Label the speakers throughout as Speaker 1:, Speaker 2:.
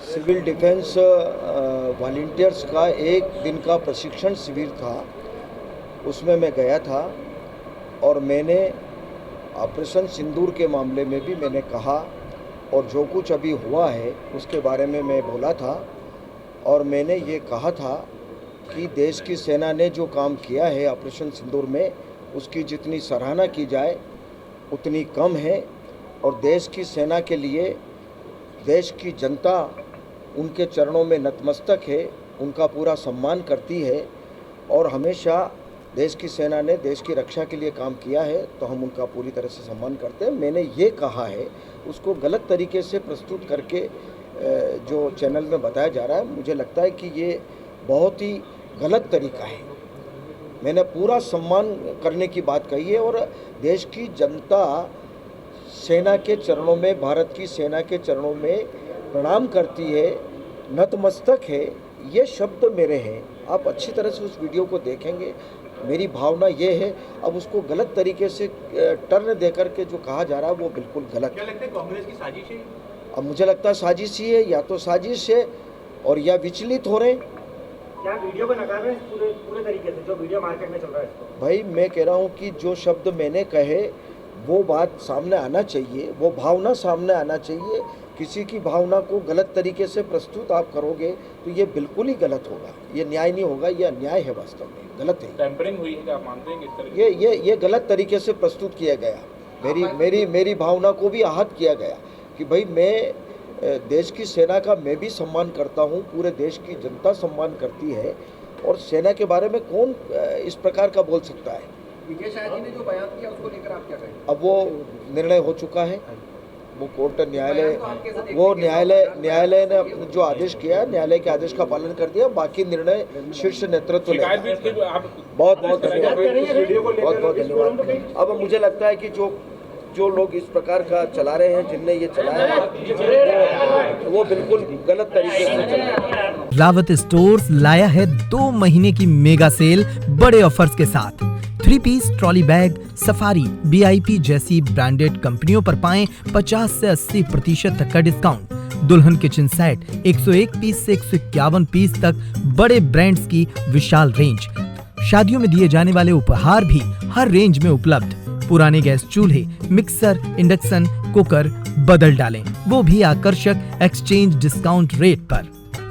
Speaker 1: Civil defence volunteers का एक दिन का प्रशिक्षण शिविर था, उसमें मैं गया था और मैंने ऑपरेशन सिंदूर के मामले में भी मैंने कहा और जो कुछ अभी हुआ है उसके बारे में मैं बोला था। और मैंने ये कहा था कि देश की सेना ने जो काम किया है ऑपरेशन सिंदूर में, उसकी जितनी सराहना की जाए उतनी कम है। और देश की सेना के लिए देश की जनता उनके चरणों में नतमस्तक है, उनका पूरा सम्मान करती है और हमेशा देश की सेना ने देश की रक्षा के लिए काम किया है तो हम उनका पूरी तरह से सम्मान करते हैं। मैंने ये कहा है, उसको गलत तरीके से प्रस्तुत करके जो चैनल में बताया जा रहा है, मुझे लगता है कि ये बहुत ही गलत तरीका है। मैंने पूरा सम्मान करने की बात कही है और देश की जनता सेना के चरणों में, भारत की सेना के चरणों में प्रणाम करती है, नतमस्तक है। ये शब्द मेरे हैं, आप अच्छी तरह से उस वीडियो को देखेंगे। मेरी भावना ये है, अब उसको गलत तरीके से टर्न देकर के जो कहा जा रहा है वो बिल्कुल गलत है।
Speaker 2: क्या लगता है कांग्रेस की साजिश है?
Speaker 1: अब मुझे लगता है साजिश ही है, या तो साजिश है और या विचलित हो रहे हैं।
Speaker 2: क्या वीडियो को नकार रहे हैं पूरे तरीके से, जो वीडियो मार्केट में चल रहा है इसको?
Speaker 1: भाई मैं कह रहा हूँ कि जो शब्द मैंने कहे वो बात सामने आना चाहिए, वो भावना सामने आना चाहिए। किसी की भावना को गलत तरीके से प्रस्तुत आप करोगे तो ये बिल्कुल ही गलत होगा, ये न्याय नहीं होगा, ये अन्याय है, वास्तव में गलत है।
Speaker 3: टेम्परिंग हुई है, क्या आप मानते हैं कि इस तरह
Speaker 1: ये गलत तरीके से प्रस्तुत किया गया। मेरी भावना को भी आहत किया गया कि भाई मैं देश की सेना का मैं भी सम्मान करता हूँ, पूरे देश की जनता सम्मान करती है और सेना के बारे में कौन इस प्रकार का बोल सकता है।
Speaker 2: विजय शाह जी ने जो बयान किया उसको लेकर आप क्या कहेंगे?
Speaker 1: अब वो निर्णय हो चुका है, वो कोर्ट न्यायालय ने अपने जो आदेश किया, न्यायालय के आदेश का पालन कर दिया। बाकी निर्णय शीर्ष नेतृत्व लेगा। बहुत बहुत धन्यवाद। अब मुझे लगता है कि जो लोग इस प्रकार का चला रहे हैं, जिनने ये चलाया है, वो बिल्कुल गलत तरीके से चला रहे हैं।
Speaker 4: रावत स्टोर्स लाया है 2 महीने की मेगा सेल बड़े ऑफर्स के साथ। 3 piece trolley bag, Safari, VIP जैसी ब्रांडेड कंपनियों पर पाएं 50 से 80% तक का डिस्काउंट। दुल्हन किचन सेट 101 पीस से 151 पीस तक बड़े ब्रांड्स की विशाल रेंज। शादियों में दिए जाने वाले उपहार भी हर रेंज में उपलब्ध। पुराने गैस चूल्हे, मिक्सर, इंडक्शन, कुकर बदल डालें, वो भी आकर्षक एक्सचेंज डिस्काउंट रेट पर।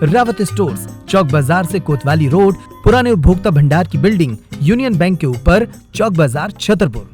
Speaker 4: रावत स्टोर्स, चौक बाजार से कोतवाली रोड, पुराने उपभोक्ता भंडार की बिल्डिंग, यूनियन बैंक के ऊपर, चौक बाजार, छतरपुर।